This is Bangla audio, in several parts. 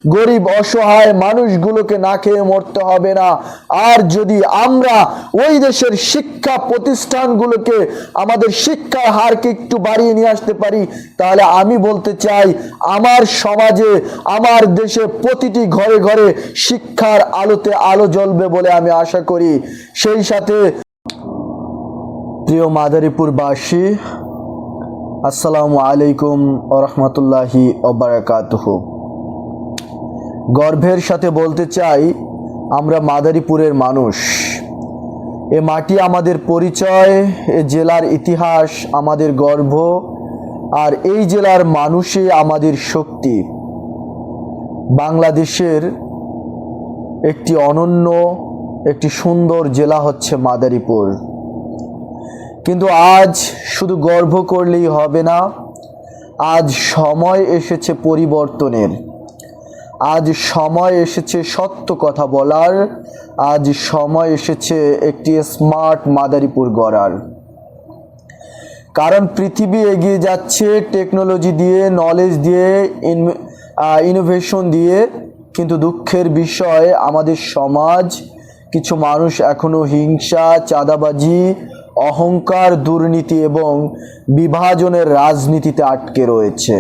গরিব অসহায় মানুষগুলোকে না খেয়ে মরতে হবে না। আর যদি আমরা ওই দেশের শিক্ষা প্রতিষ্ঠানগুলোকে, আমাদের শিক্ষার হারকে একটু বাড়িয়ে নিয়ে আসতে পারি, তাহলে আমি বলতে চাই আমার সমাজে, আমার দেশে প্রতিটি ঘরে ঘরে শিক্ষার আলোতে আলো জ্বলবে বলে আমি আশা করি। সেই সাথে প্রিয় মাদারীপুরবাসী, আসসালামু আলাইকুম ওয়া রাহমাতুল্লাহি ওয়া বারাকাতুহু। গর্বের সাথে বলতে চাই, আমরা মাদারীপুরের মানুষ। এ মাটি আমাদের পরিচয়, এ জেলার ইতিহাস আমাদের গর্ব, আর এই জেলার মানুষই আমাদের শক্তি। বাংলাদেশের একটি অনন্য, একটি সুন্দর জেলা হচ্ছে মাদারীপুর। কিন্তু আজ শুধু গর্ব করলেই হবে না, আজ সময় এসেছে পরিবর্তনের। আজ সময় এসেছে সত্য কথা বলার, আজ সময় এসেছে একটি স্মার্ট মাদারীপুর গড়ার। কারণ পৃথিবী এগিয়ে যাচ্ছে টেকনোলজি দিয়ে, নলেজ দিয়ে, ইনোভেশন দিয়ে, কিন্তু দুঃখের বিষয় আমাদের সমাজ, কিছু মানুষ এখনো হিংসা, চাঁদাবাজি, অহংকার, দুর্নীতি এবং বিভাজনের রাজনীতিতে আটকে রয়েছে।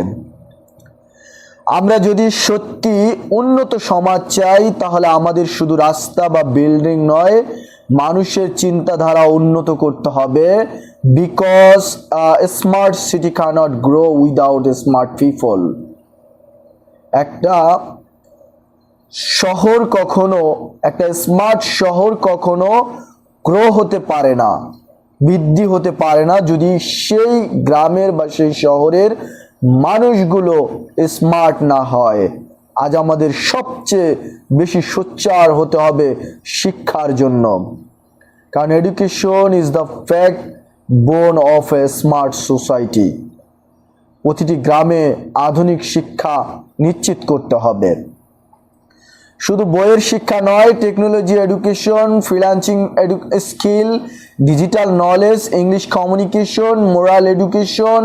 আমরা যদি সত্যি উন্নত সমাজ চাই, তাহলে আমাদের শুধু রাস্তা বা বিল্ডিং নয়, মানুষের চিন্তাধারা উন্নত করতে হবে। Because smart city can't grow without smart people. একটা শহর কখনো, একটা স্মার্ট শহর কখনো গ্রো হতে পারে না, বৃদ্ধি হতে পারে না, যদি সেই গ্রামের বা সেই শহরের মানুষগুলো স্মার্ট না হয়। আজ আমাদের সবচেয়ে বেশি সোচ্চার হতে হবে শিক্ষার জন্য, কারণ এডুকেশন ইজ দ্য ফ্যাক্ট বোন অফ এ স্মার্ট সোসাইটি। প্রতিটি গ্রামে আধুনিক শিক্ষা নিশ্চিত করতে হবে। শুধু বইয়ের শিক্ষা নয়, technology education, freelancing skill, digital knowledge, English communication, moral education,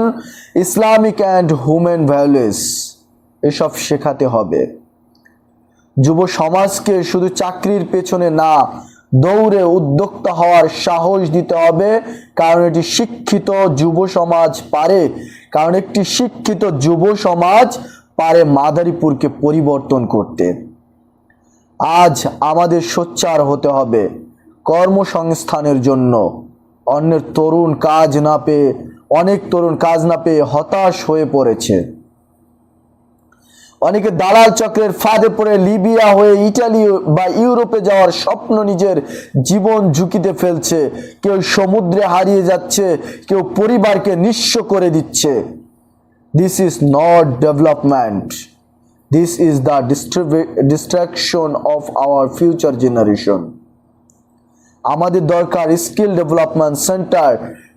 Islamic and human values, এসব শেখাতে হবে। যুব সমাজকে শুধু চাকরির পেছনে না দৌড়ে উদ্যোক্তা হওয়ার সাহস দিতে হবে, কারণ এটি শিক্ষিত যুব সমাজ পারে, কারণ একটি শিক্ষিত যুব সমাজ পারে মাদারীপুরকে পরিবর্তন করতে। আজ আমাদের সোচ্চার হতে হবে কর্মসংস্থানের জন্য। অনেক তরুণ কাজ না পেয়ে হতাশ হয়ে পড়েছে। অনেকে দালাল চক্রের ফাঁদে পড়ে লিবিয়া হয়ে ইটালি বা ইউরোপে যাওয়ার স্বপ্ন নিজের জীবন ঝুঁকিতে ফেলছে। কেউ সমুদ্রে হারিয়ে যাচ্ছে, কেউ পরিবারকে নিঃস্ব করে দিচ্ছে। This is not development, this is the destruction of our future generation. আমাদের দরকার skill development centre,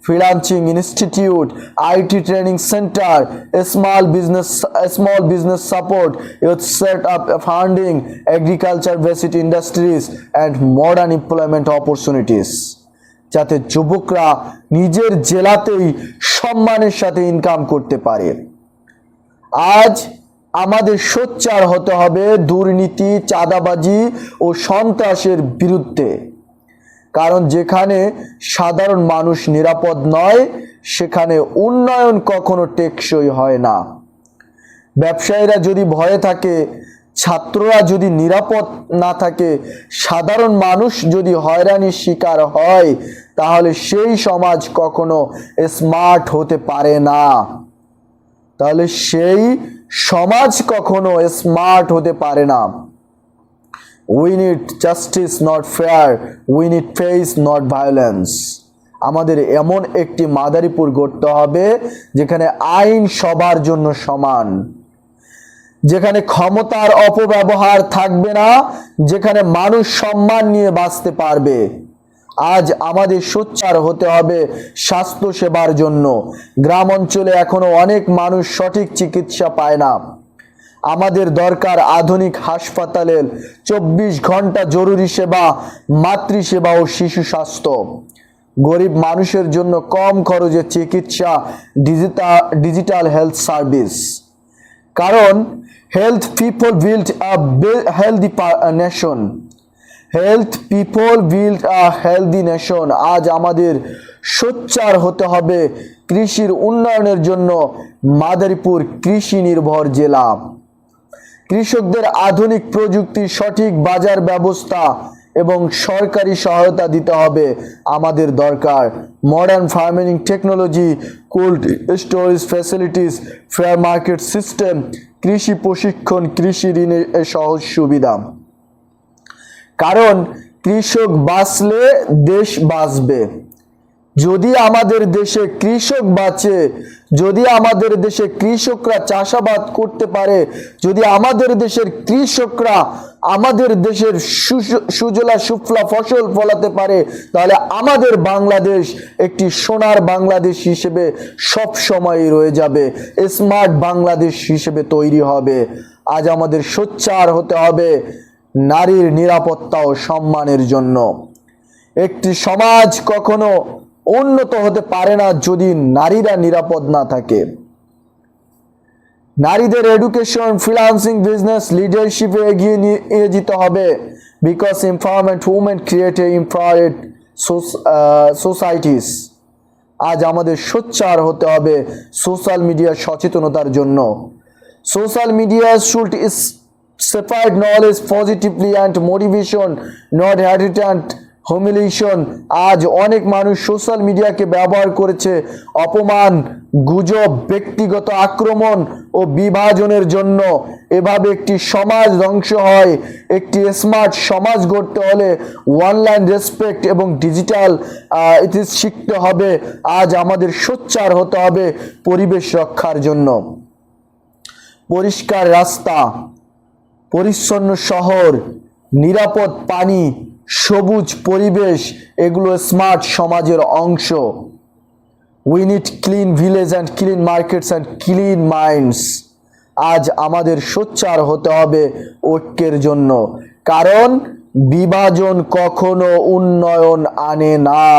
freelancing institute, IT training centre, small business support, youth set up funding, agriculture based industries and modern employment opportunities, যাতে যুবকরা নিজের জেলাতেই সম্মানের সাথে ইনকাম করতে পারে। আজ আমাদের সোচ্চার হতে হবে দুর্নীতি, চাঁদাবাজি ও সন্ত্রাসের বিরুদ্ধে, কারণ যেখানে সাধারণ মানুষ নিরাপদ নয়, সেখানে উন্নয়ন কখনো টেকসই হয় না। ব্যবসায়ীরা যদি ভয়ে থাকে, ছাত্ররা যদি নিরাপদ না থাকে, সাধারণ মানুষ যদি হয়রানির শিকার হয়, তাহলে সেই সমাজ কখনো স্মার্ট হতে পারে না। তাহলে সেই সমাজ কখনো স্মার্ট হতে পারে না। We need justice, not fair. We need peace, not violence. আমাদের এমন একটি মাদারীপুর গড়তে হবে যেখানে আইন সবার জন্য সমান, যেখানে ক্ষমতার অপব্যবহার থাকবে না, যেখানে মানুষ সম্মান নিয়ে বাঁচতে পারবে। আজ আমাদের সোচ্চার হতে হবে স্বাস্থ্য সেবার জন্য। গ্রাম অঞ্চলে এখনো অনেক মানুষ সঠিক চিকিৎসা পায় না। আমাদের দরকার আধুনিক হাসপাতালের 24 ঘন্টা জরুরি সেবা, মাতৃসেবা ও শিশু স্বাস্থ্য। গরিব মানুষের জন্য কম খরচে চিকিৎসা, ডিজিটাল হেলথ সার্ভিস। কারণ health people build a healthy nation. Health people build a healthy nation. আজ আমাদের সোচ্চার হতে হবে কৃষির উন্নয়নের জন্য। মাদারীপুর কৃষি নির্ভর জেলা। কৃষকদের আধুনিক প্রযুক্তি, সঠিক বাজার ব্যবস্থা এবং সরকারি সহায়তা দিতে হবে আমাদের দরকার। Modern farming technology, cold storage facilities, fair market system, কৃষি প্রশিক্ষণ, কৃষি ঋণের সহজ সুবিধা। কারণ কৃষক বাঁচলে দেশ বাঁচবে। যদি আমাদের দেশে কৃষক বাঁচে, যদি আমাদের দেশে কৃষকরা চাষাবাদ করতে পারে, যদি আমাদের দেশের কৃষকরা আমাদের দেশের সুজলা সুফলা ফসল ফলাতে পারে, তাহলে আমাদের বাংলাদেশ একটি সোনার বাংলাদেশ হিসেবে সব সময় রয়ে যাবে, স্মার্ট বাংলাদেশ হিসেবে তৈরি হবে। আজ আমাদের সোচ্চার হতে হবে নারীর নিরাপত্তা ও সম্মানের জন্য। একটি সমাজ কখনো উন্নত হতে পারে না যদি নারীরা নিরাপদ না থাকে। নারীদের এডুকেশন, ফ্রিল্যান্সিং, বিজনেস, লিডারশিপে এগিয়ে নিয়ে যেতে হবে। Because empowerment women create a empowered societies. আজ আমাদের সোচ্চার হতে হবে সোশ্যাল মিডিয়ার সচেতনতার জন্য। Social media should spread knowledge positively and motivation, not hatred and humiliation. আজ অনেক মানুষ সোশ্যাল মিডিয়াকে ব্যবহার করেছে অপমান, গুজব, ব্যক্তিগত আক্রমণ ও বিভাজনের জন্য। এভাবে একটি সমাজ ধ্বংস হয়। একটি স্মার্ট সমাজ গড়তে হলে অনলাইন রেসপেক্ট এবং ডিজিটাল ইথিক্স শিখতে হবে। আজ আমাদের সোচ্চার হতে হবে পরিবেশ রক্ষার জন্য। পরিষ্কার রাস্তা, পরিচ্ছন্ন শহর, নিরাপদ পানি, সবুজ পরিবেশ, এগুলো স্মার্ট সমাজের অংশ। We need clean village and clean markets and clean minds. আজ আমাদের সোচ্চার হতে হবে ঐক্যের জন্য। কারণ বিভাজন কখনো উন্নয়ন আনে না।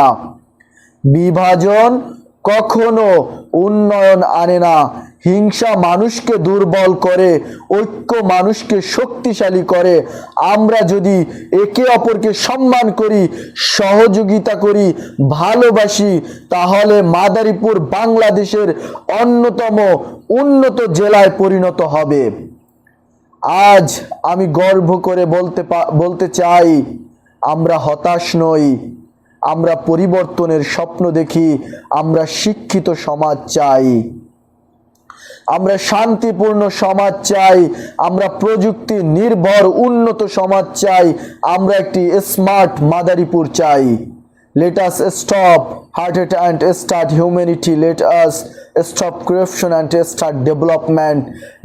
বিভাজন কখনো উন্নয়ন আনে না। হিংসা মানুষকে দুর্বল করে, ঐক্য মানুষকে শক্তিশালী করে। আমরা যদি একে অপরকে সম্মান করি, সহযোগিতা করি, ভালোবাসি, তাহলে মাদারীপুর বাংলাদেশের অন্যতম উন্নত জেলায় পরিণত হবে। আজ আমি গর্ব করে বলতে চাই, আমরা হতাশ নই, আমরা পরিবর্তনের স্বপ্ন দেখি। আমরা শিক্ষিত সমাজ চাই, আমরা শান্তিপূর্ণ সমাজ চাই, আমরা প্রযুক্তি নির্ভর উন্নত সমাজ চাই, আমরা একটি স্মার্ট মাদারীপুর চাই। Let us stop hatred and start humanity. Let us stop corruption and start development.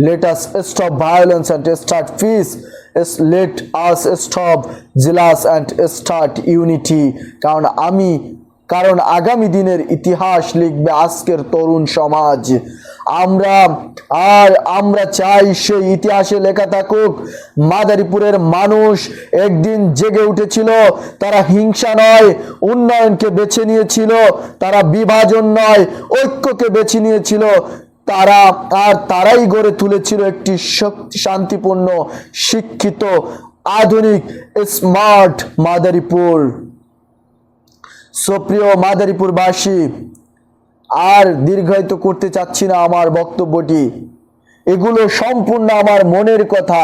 Let us stop violence and start peace. Let us stop jealous and start unity. কারণ আগামী দিনের ইতিহাস লিখবে আজকের তরুণ সমাজ। আমরা চাই সেই ইতিহাসে লেখা থাকুক, মাদারীপুরের মানুষ একদিন জেগে উঠেছিল। তারা হিংসা নয়, উন্নয়নকে বেছে নিয়েছিল। তারা বিভাজন নয়, ঐক্যকে বেছে নিয়েছিল। তারাই গড়ে তুলেছিল একটি শান্তিপূর্ণ, শিক্ষিত, আধুনিক, স্মার্ট মাদারীপুর। সুপ্রিয় মাদারীপুরবাসী, আর দীর্ঘায়িত করতে চাচ্ছি না আমার বক্তব্যটি। এগুলো সম্পূর্ণ আমার মনের কথা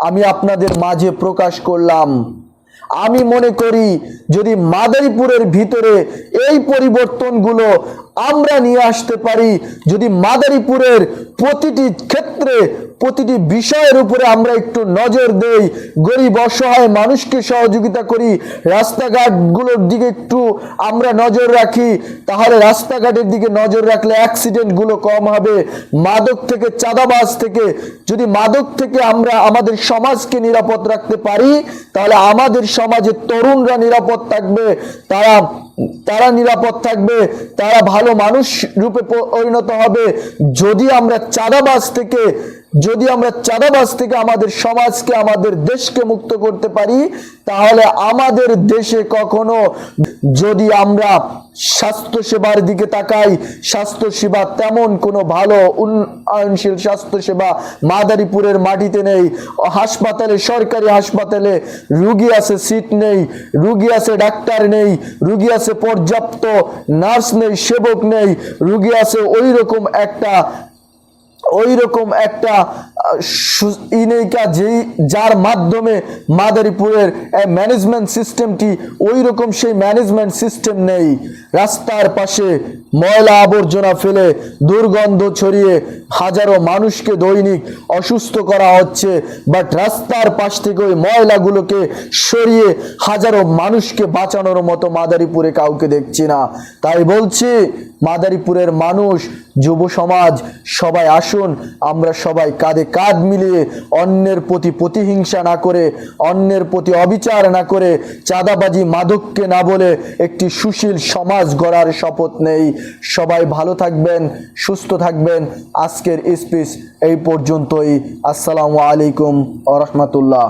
আমি আপনাদের মাঝে প্রকাশ করলাম। আমি মনে করি যদি মাদারীপুরের ভিতরে এই পরিবর্তনগুলো আমরা নিয়ে আসতে পারি, যদি মাদারীপুরের প্রতিটি ক্ষেত্রে, প্রতিটি বিষয়ের উপরে আমরা একটু নজর দেই, গরিব অসহায় মানুষকে সহযোগিতা করি, রাস্তাঘাটগুলোর দিকে একটু আমরা নজর রাখি, তাহলে রাস্তাঘাটের দিকে নজর রাখলে অ্যাক্সিডেন্টগুলো কম হবে। মাদক থেকে, চাঁদাবাজ থেকে, যদি মাদক থেকে আমরা আমাদের সমাজকে নিরাপদ রাখতে পারি, তাহলে আমাদের সমাজের তরুণরা নিরাপদ থাকবে, তারা নিরাপদ থাকবে, তারা ভালো মানুষ রূপে পরিণত হবে। যদি আমরা চাঁদাবাজ থেকে আমাদের সমাজকে, আমাদের দেশকে মুক্ত করতে পারি, তাহলে আমাদের দেশে কখনো যদি আমরা স্বাস্থ্য সেবার দিকে তাকাই, স্বাস্থ্য সেবা তেমন কোনো ভালো উন্নয়নশীল স্বাস্থ্য সেবা মাদারীপুরের মাটিতে নেই। হাসপাতালে, সরকারি হাসপাতালে রুগী আছে, সিট নেই, রুগী আছে, ডাক্তার নেই, রুগী আছে, পর্যাপ্ত নার্স নেই, সেবক নেই, রুগী আছে ওই রকম একটা ইনেকা যেই যার মাধ্যমে মাদারীপুরের ম্যানেজমেন্ট সিস্টেমটি ওই রকম সেই ম্যানেজমেন্ট সিস্টেম নেই। রাস্তার পাশে ময়লা আবর্জনা ফেলে দুর্গন্ধ ছড়িয়ে হাজারো মানুষকে দৈনিক অসুস্থ করা হচ্ছে, বাট রাস্তার পাশ থেকে ওই ময়লাগুলোকে সরিয়ে হাজারো মানুষকে বাঁচানোর মতো মাদারীপুরে কাউকে দেখছি না। তাই বলছি, মাদারীপুরের মানুষ, যুব সমাজ সবাই আসুন, আমরা সবাই কাঁধে কাঁধ মিলিয়ে অন্যের প্রতি প্রতিহিংসা না করে, অন্যের প্রতি অবিচার না করে, চাঁদাবাজি মাদককে না বলে একটি সুশীল সমাজ গড়ার শপথ নেই। সবাই ভালো থাকবেন, সুস্থ থাকবেন। আজকের স্পিচ এই পর্যন্তই। আসসালামু আলাইকুম ওয়া রাহমাতুল্লাহ।